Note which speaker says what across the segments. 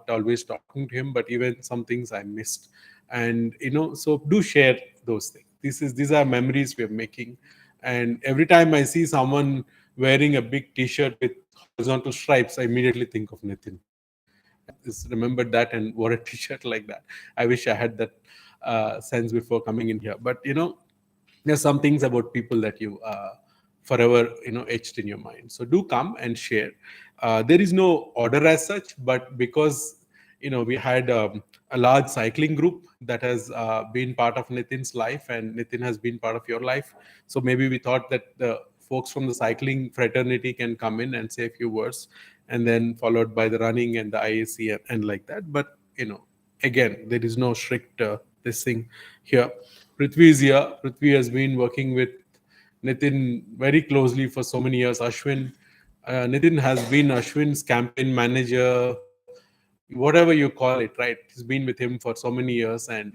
Speaker 1: not always talking to him, but even some things I missed. And so do share those things. These are memories we are making. And every time I see someone wearing a big T-shirt with horizontal stripes, I immediately think of Nitin. Just remembered that and wore a T-shirt like that. I wish I had that sense before coming in here. But there's some things about people that you forever etched in your mind. So do come and share. There is no order as such, but because we had a large cycling group that has been part of Nitin's life, and Nitin has been part of your life. So maybe we thought that the folks from the cycling fraternity can come in and say a few words, and then followed by the running and the IAC and like that. But again, there is no strict this thing here. Prithvi is here. Prithvi has been working with Nitin very closely for so many years. Ashwin, Nitin has been Ashwin's campaign manager, whatever you call it, right? He's been with him for so many years, and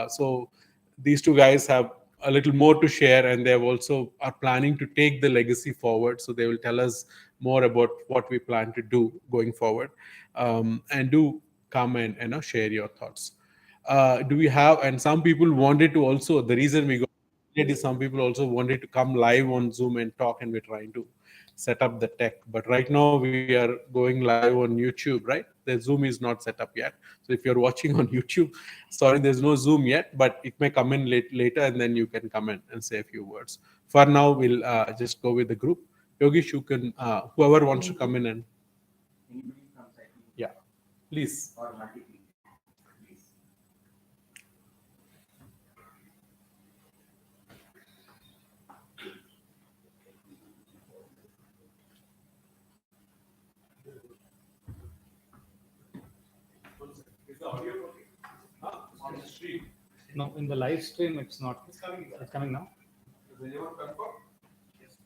Speaker 1: so these two guys have a little more to share, and they have also are planning to take the legacy forward. So they will tell us more about what we plan to do going forward, and do come and share your thoughts. Do we have? And some people wanted to also. The reason we got it is some people also wanted to come live on Zoom and talk, and we're trying to set up the tech. But right now we are going live on YouTube, right? The Zoom is not set up yet. So if you're watching on YouTube, sorry, there's no Zoom yet, but it may come in later, and then you can come in and say a few words. For now, we'll just go with the group. Yogesh, you can, whoever wants to come in and. Yeah, please. Is the audio working? On the stream?
Speaker 2: No, in the live stream, it's not.
Speaker 1: It's coming.
Speaker 2: It's coming now.
Speaker 1: Does anyone confirm? Yes.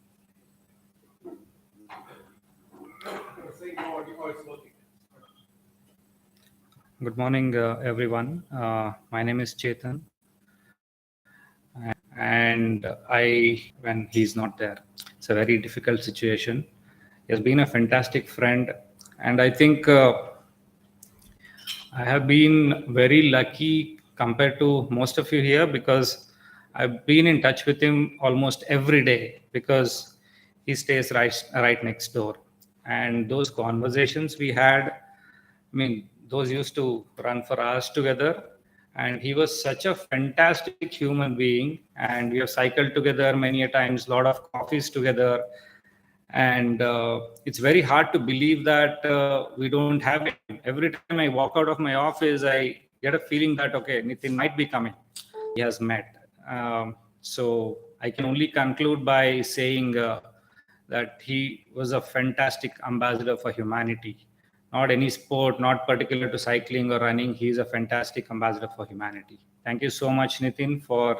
Speaker 1: Saying no audio is working.
Speaker 2: Good morning, everyone. My name is Chetan, and when he's not there, it's a very difficult situation. He has been a fantastic friend, and I think I have been very lucky compared to most of you here, because I've been in touch with him almost every day, because he stays right next door. And those conversations we had, those used to run for hours together. And he was such a fantastic human being. And we have cycled together many a times, a lot of coffees together. And it's very hard to believe that we don't have him. Every time I walk out of my office, I get a feeling that, okay, Nitin might be coming. He has met. So I can only conclude by saying that he was a fantastic ambassador for humanity. Not any sport, not particular to cycling or running. He's a fantastic ambassador for humanity. Thank you so much, Nitin, for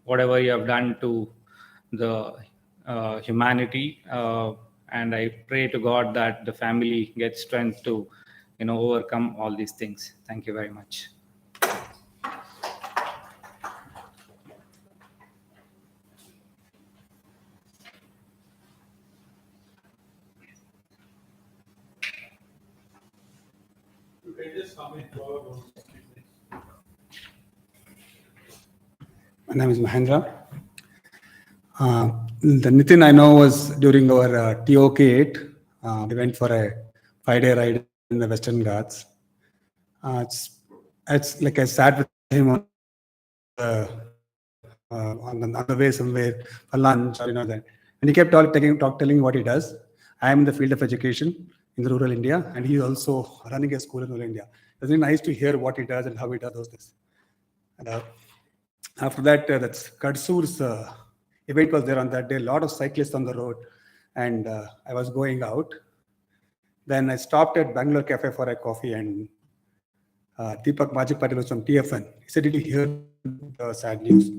Speaker 2: whatever you have done to the humanity, and I pray to God that the family gets strength to overcome all these things. Thank you very much.
Speaker 1: You can just come in.
Speaker 3: My name is Mahendra. The Nitin I know was during our TOK 8. We went for a 5-day ride in the Western Ghats. It's like I sat with him on the way somewhere for lunch, or that. And he kept telling what he does. I am in the field of education in the rural India, and he's also running a school in rural India. It's really nice to hear what he does and how he does those things. And after that, that's Kadsur's event was there on that day. A lot of cyclists on the road, and I was going out. Then I stopped at Bangalore Cafe for a coffee, and Deepak Majik Patel was from TFN. He said, "Did you hear the sad news?"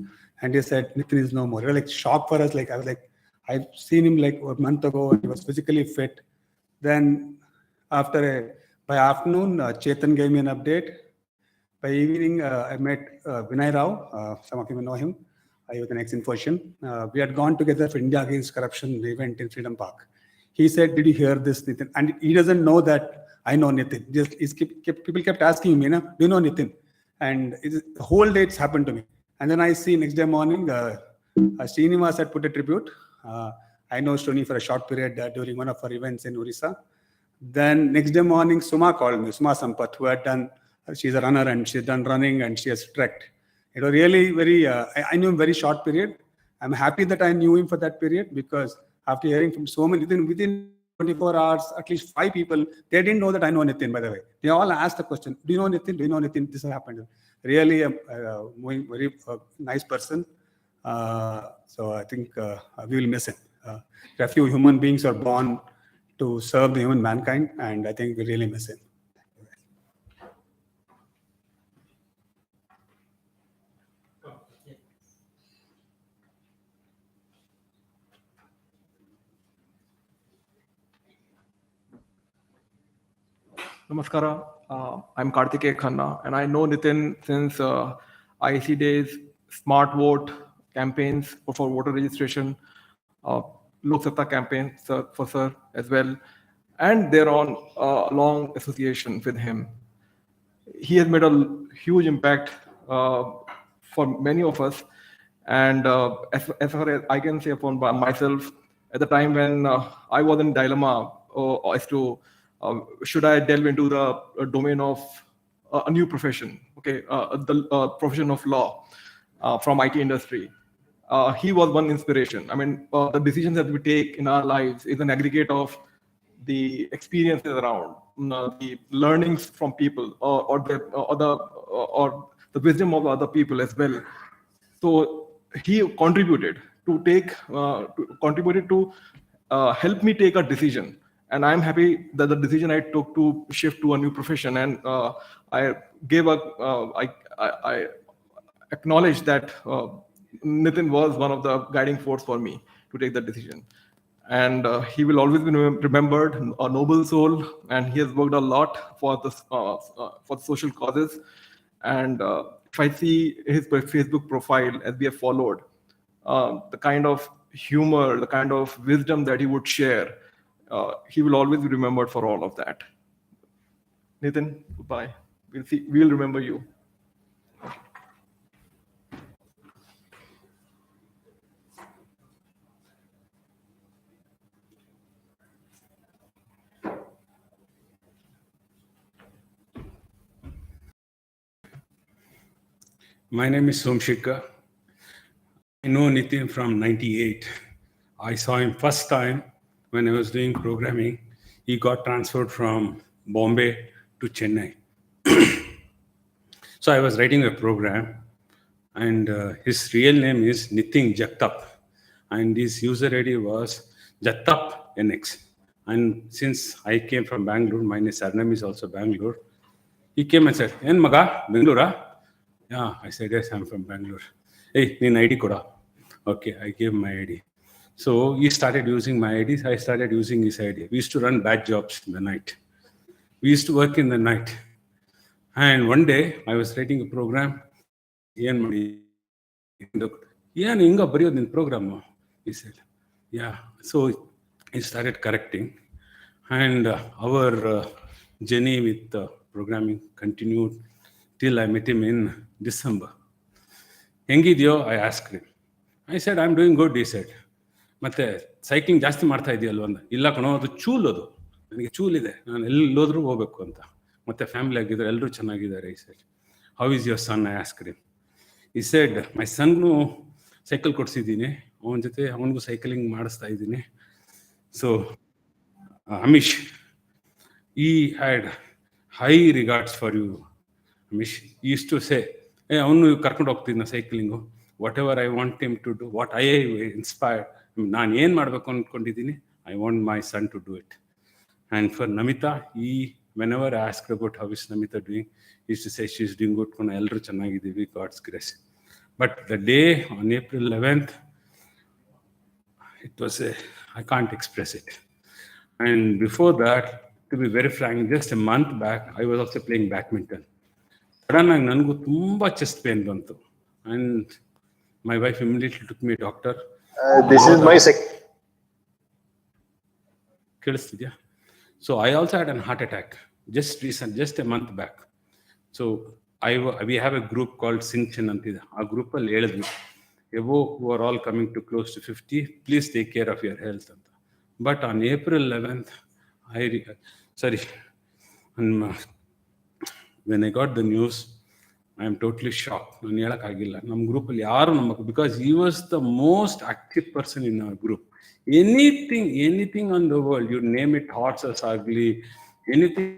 Speaker 3: And he said, "Nitin is no more." It was like shock for us. Like I was like, I've seen him like a month ago, and he was physically fit. Then by afternoon, Chetan gave me an update. By evening, I met Vinay Rao. Some of you may know him. He was an ex-Infosys. We had gone together for India Against Corruption event in Freedom Park. He said, "Did you hear this, Nitin?" And he doesn't know that I know Nitin. People kept asking me, do you know Nitin? And the whole day it's happened to me. And then I see next day morning, Srinivas had put a tribute. I know Srini for a short period during one of our events in Orissa. Then next day morning, Suma called me, Suma Sampath, who had done, she's a runner and she's done running and she has trekked. It was really very, I knew him very short period. I'm happy that I knew him for that period, because after hearing from so many, within 24 hours, at least 5 people, they didn't know that I know Nitin, by the way. They all asked the question, do you know Nitin? Do you know Nitin? This has happened. Really a very nice person. So I think we will miss him. A few human beings are born to serve the human mankind, and I think we really miss him.
Speaker 4: Namaskara. I'm Karthikeya Khanna, and I know Nitin since IEC days, Smart Vote campaigns for voter registration, Lok Sabha campaigns for Sir as well, and they're on a long association with him. He has made a huge impact for many of us, and as far as I can say upon myself, at the time when I was in dilemma as to should I delve into the domain of a new profession, the profession of law from IT industry. He was one inspiration. I mean, the decisions that we take in our lives is an aggregate of the experiences around, the learnings from people, or the wisdom of other people as well. So he contributed to help me take a decision. And I'm happy that the decision I took to shift to a new profession, and I acknowledge that Nitin was one of the guiding force for me to take that decision. And he will always be remembered, a noble soul, and he has worked a lot for social causes. And if I see his Facebook profile as we have followed, the kind of humor, the kind of wisdom that he would share, he will always be remembered for all of that. Nitin, goodbye. We'll remember you.
Speaker 5: My name is Somshika. I know Nitin from 98. I saw him first time when I was doing programming. He got transferred from Bombay to Chennai. So I was writing a program, and his real name is Nitin Jagtap, and his user ID was Jagtap NX. And since I came from Bangalore, my surname is also Bangalore. He came and said, "En maga, Bangalore?" Yeah, I said, "Yes, I'm from Bangalore." "Hey, nin ID koda." Okay, I gave my ID. So he started using my ID. I started using his ID. We used to run bad jobs in the night. We used to work in the night. And one day, I was writing a program. Ian inga bariyod in program. He said, "Yeah." So he started correcting. And our journey with programming continued till I met him in December. Hengidio, I asked him. I said, "I'm doing good," he said. ಮತ್ತೆ cycling ಜಾಸ್ತಿ ಮಾಡ್ತಾ ಇದೆಯಲ್ವ ಅಂದ. ಇಲ್ಲ ಕಣೋ, ಅದು ಚೂಲ್, ಅದು ನನಗೆ ಚೂಲ್ ಇದೆ, ನಾನು ಎಲ್ಲೋದ್ರೂ ಹೋಗ್ಬೇಕು ಅಂತ. ಮತ್ತೆ ಫ್ಯಾಮಿಲಿ ಆಗಿದ್ದಾರೆ, ಎಲ್ಲರೂ ಚೆನ್ನಾಗಿದ್ದಾರೆ. ಈ side, "how is your son?" I asked him. ಈ ಸೈಡ್, "ಮೈ ಸನ್ಗೂ ಸೈಕಲ್ ಕೊಡಿಸಿದ್ದೀನಿ, ಅವನ ಜೊತೆ ಅವನಿಗೂ ಸೈಕ್ಲಿಂಗ್ ಮಾಡಿಸ್ತಾ ಇದ್ದೀನಿ." So Amish, he had high regards for you, Amish. He used to say, "Hey, ಅವನು ಕರ್ಕೊಂಡು ಹೋಗ್ತಿದ್ನ cycling. Whatever I want him to do, what I inspired, ನಾನು ಏನು ಮಾಡಬೇಕು ಅಂದ್ಕೊಂಡಿದ್ದೀನಿ, I want my son to do it." And for Namita, whenever I asked about how is Namita doing, he used to say, "She's doing good, ಎಲ್ಲರೂ ಚೆನ್ನಾಗಿದ್ದೀವಿ, God's grace." But the day on April 11th, it was I can't express it. And before that, to be very frank, just a month back, I was also playing badminton. Suddenly, ನನಗೂ ತುಂಬ chest pain ಬಂತು. And my wife immediately took me to doctor.
Speaker 6: This is my
Speaker 5: ಕೇಳಿಸ್ತಿದ್ಯಾ? So I also had a heart attack. just a month back. So we have a group called Sinchen Antida. Our group ಅಲ್ಲಿ ಹೇಳಿದ್ವಿ, above who are all coming to close to 50, please take care of your health ಅಂತ. But on April 11th, when I got the news, I am totally shocked. ನಾನು ಹೇಳಕ್ಕಾಗಿಲ್ಲ. ನಮ್ಮ ಗ್ರೂಪಲ್ಲಿ ಯಾರು because he was the most active person in our group. Anything on the world, you name it, horses ugly, anything